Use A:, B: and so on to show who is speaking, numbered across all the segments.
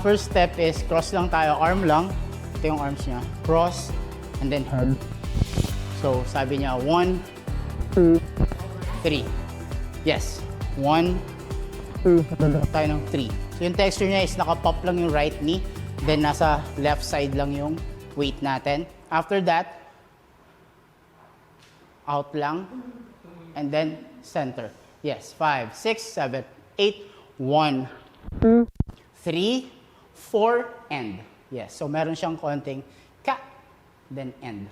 A: First step is cross lang tayo, arm lang. Ito yung arms niya. Cross, and then head. So, sabi niya, 1, 2, 3. Yes. 1, 2, tayo ng 3. So, yung texture niya is nakapop lang yung right knee. Then, nasa left side lang yung weight natin. After that, out lang. And then, center. Yes. 5, 6, 7, 8. 1, 2, 3, 4, end. Yes. So, meron siyang konting ka, then end.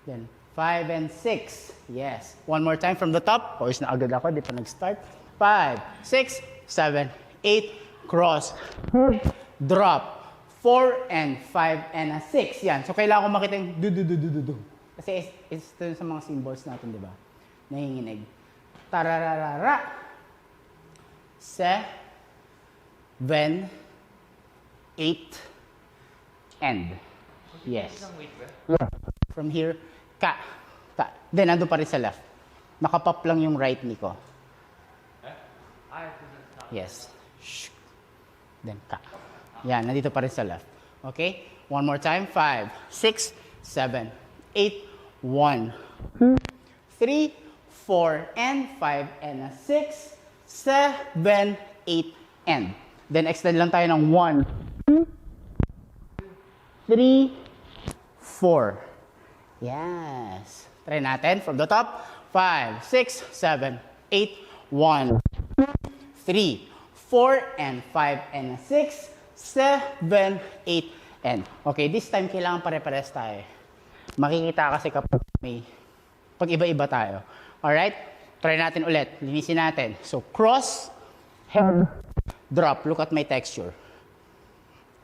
A: Then, 5 and 6. Yes. One more time from the top. Pawis na agad ako, di pa nag-start. 5, 6, 7, 8. Cross. Drop. 4 and 5 and a 6. Yan. So, kailangan ko makita yung du-du-du-du-du-du. Kasi it's ito sa mga symbols natin, di ba? Nanginginig. Tarararara. 7, 8, end. Yes. Yeah. From here, ka. Then, nandun pa rin sa left. Nakapop lang yung right knee ko. Yes. Then, ka. Yan, nandito pa rin sa left. Okay? One more time. 5, 6, 7, 8, 1, 2, 3, 4, and 5, and a 6, 7, 8, end. Then, extend lang tayo ng 1, 2, 3, 4. Yes. Try natin from the top. 5, 6, 7, 8, 1, 2, 3, 4, and 5, and a 6, 7, 8, end. Okay, this time kailangan pare-pares tayo. Makikita kasi kapag pag iba-iba tayo. Alright? Try natin ulit. Linisin natin. So, cross, head, drop. Look at my texture.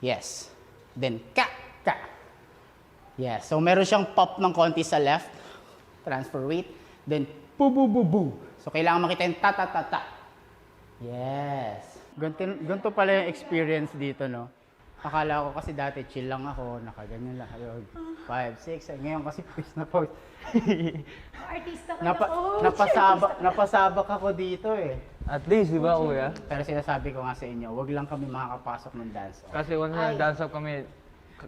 A: Yes. Then, ka. Yes. So, meron siyang pop ng konti sa left. Transfer weight. Then, bu-bu-bu-bu. So, kailangan makita yung ta-ta-ta-ta. Yes. Ganito pala yung experience dito, no? Akala ko kasi dati chill lang ako, nakaganyan lang. 5, 6. Ngayon kasi pwis na pause.
B: Artista ka na, coach.
A: Napasabak ako dito eh.
C: At least, di ba, kuya?
A: Pero sinasabi ko nga sa inyo, wag lang kami makakapasok ng dance off.
C: Kasi once na dance up kami,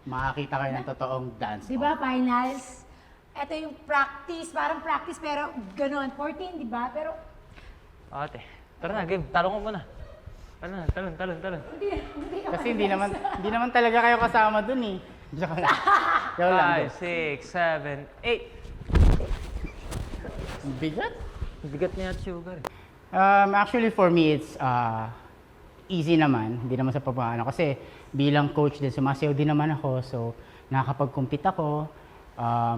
A: Makakita kayo ng totoong dance
B: Di
A: off.
B: ba, finals? Ito yung practice, parang practice pero gano'n. 14, di ba? Pero
C: ate, tara na, game. Talong ko muna. Talon.
B: hindi
A: Kasi hindi naman talaga kayo kasama dun eh. Joke lang. Joke lang.
C: 5, 6, 7, 8.
A: Bigat?
C: Bigat niya at sugar.
A: Actually, for me, it's easy naman. Hindi naman sa papaano. Kasi bilang coach din, sumasayaw din naman ako. So, nakakapag-compete ako.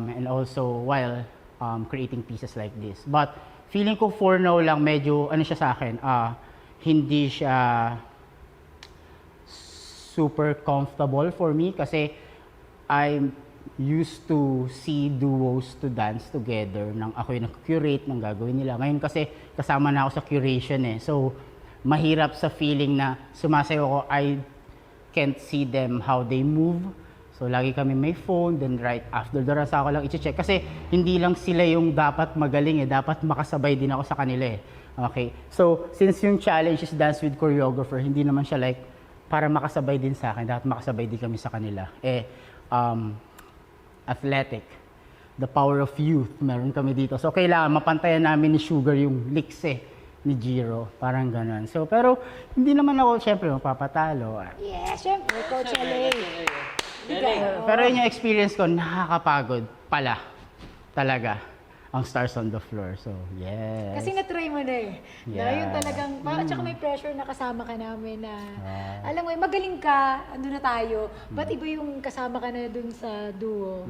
A: And also, while creating pieces like this. But, feeling ko for now lang, medyo, ano siya sa akin, hindi siya super comfortable for me. Kasi, I'm used to see duos to dance together nang ako yung nag-curate ng gagawin nila. Ngayon kasi kasama na ako sa curation eh. So, mahirap sa feeling na sumasayaw ako, I can't see them how they move. So, lagi kami may phone, then right after the rasa ko lang i-check. Kasi hindi lang sila yung dapat magaling eh, dapat makasabay din ako sa kanila eh. Okay? So, since yung challenge is dance with choreographer, hindi naman siya like para makasabay din sa akin, dapat makasabay din kami sa kanila. Athletic, the power of youth, meron kami dito. So, kailangan mapantayan namin ni Sugar yung licks eh, ni Jiro. Parang ganun. So, pero hindi naman ako, syempre, mapapatalo.
B: yeah, syempre, Coach LA.
A: Pero yun yung experience ko, nakakapagod pala. Talaga. Ang stars on the floor. So, yes.
B: Kasi na-try mo na eh. Na
A: Yeah.
B: yun talagang, parang tsaka may pressure na kasama ka namin na, alam mo, magaling ka, andun na tayo, ba't iba yung kasama ka na dun sa duo?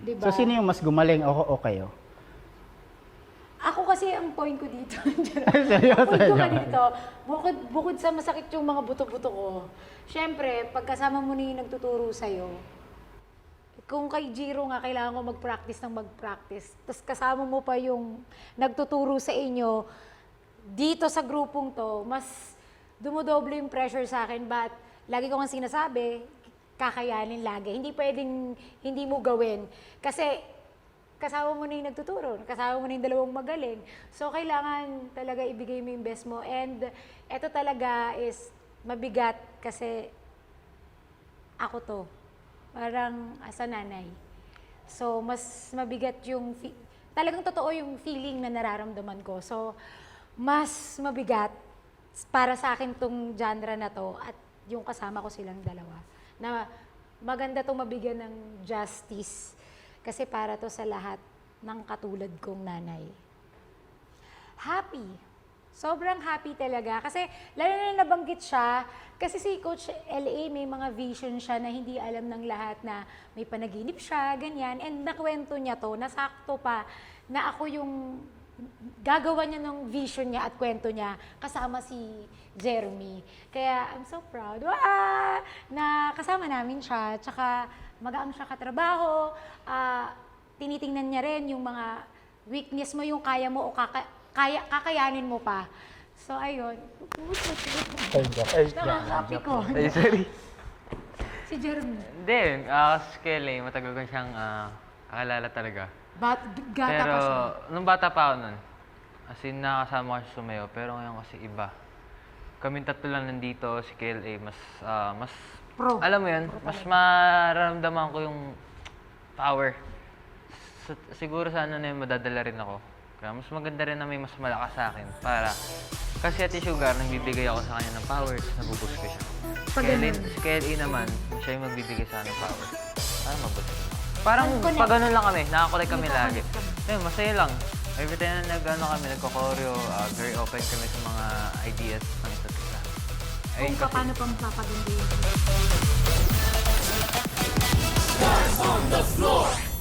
B: Diba?
A: So, sino yung mas gumaling? Ako o kayo?
B: Ako kasi ang point ko dito.
A: Seryoso?
B: Point ko ka dito, bukod sa masakit yung mga buto-buto ko, syempre, pagkasama mo na yung nagtuturo sa'yo, kung kay Jiro nga, kailangan ko mag-practice ng mag-practice. Tapos kasama mo pa yung nagtuturo sa inyo, dito sa grupong to, mas dumodoble yung pressure sa akin. But lagi ko nga sinasabi, kakayanin lagi. Hindi pwedeng hindi mo gawin. Kasi kasama mo na yung nagtuturo, kasama mo na yung dalawang magaling. So kailangan talaga ibigay mo yung best mo. And eto talaga is mabigat kasi ako to. Parang as a nanay. So, mas mabigat yung, talagang totoo yung feeling na nararamdaman ko. So, mas mabigat para sa akin tong genre na to at yung kasama ko silang dalawa. Na maganda tong mabigyan ng justice kasi para to sa lahat ng katulad kong nanay. Happy. Sobrang happy talaga. Kasi lalo na nabanggit siya, kasi si Coach LA may mga vision siya na hindi alam ng lahat na may panaginip siya, ganyan. And nakwento niya to, nasakto pa na ako yung gagawa niya ng vision niya at kwento niya kasama si Jeremy. Kaya I'm so proud na kasama namin siya. Tsaka magaang siya katrabaho. Tinitingnan niya rin yung mga weakness mo, yung kaya mo o kakayanin mo pa. So, ayun. Nakakapi ko.
C: Ay, sorry.
B: Si Jeremy.
C: Hindi, kasi Kelly, matagal ko siyang kakilala talaga.
B: Gata
C: Pero,
B: pa siya.
C: nung bata pa ako nun, as in nakasama ko siya sumayo, pero ngayon kasi iba. Kaming tatlo lang nandito, si KLA, mas
B: Pro.
C: alam mo yun, mas mararamdaman ko yung power. Siguro sa ano na yun, madadala rin ako. Kaya mas maganda rin na may mas malakas sa akin para kasi Ate Sugar, nagbibigay ako sa kanya ng power, tapos nabuboost ko siya. Si KLA naman, siya yung magbibigay sa akin ng power. Para maboost ko. Parang pag ganun lang kami, nakakulay kami lagi. Ayun, masaya lang. Every time na kami, nagko-choreo, very open kami sa mga ideas ng isa't isa. Ayun,
B: Kung paano pa mapapaganda yun.
D: Stars on the floor.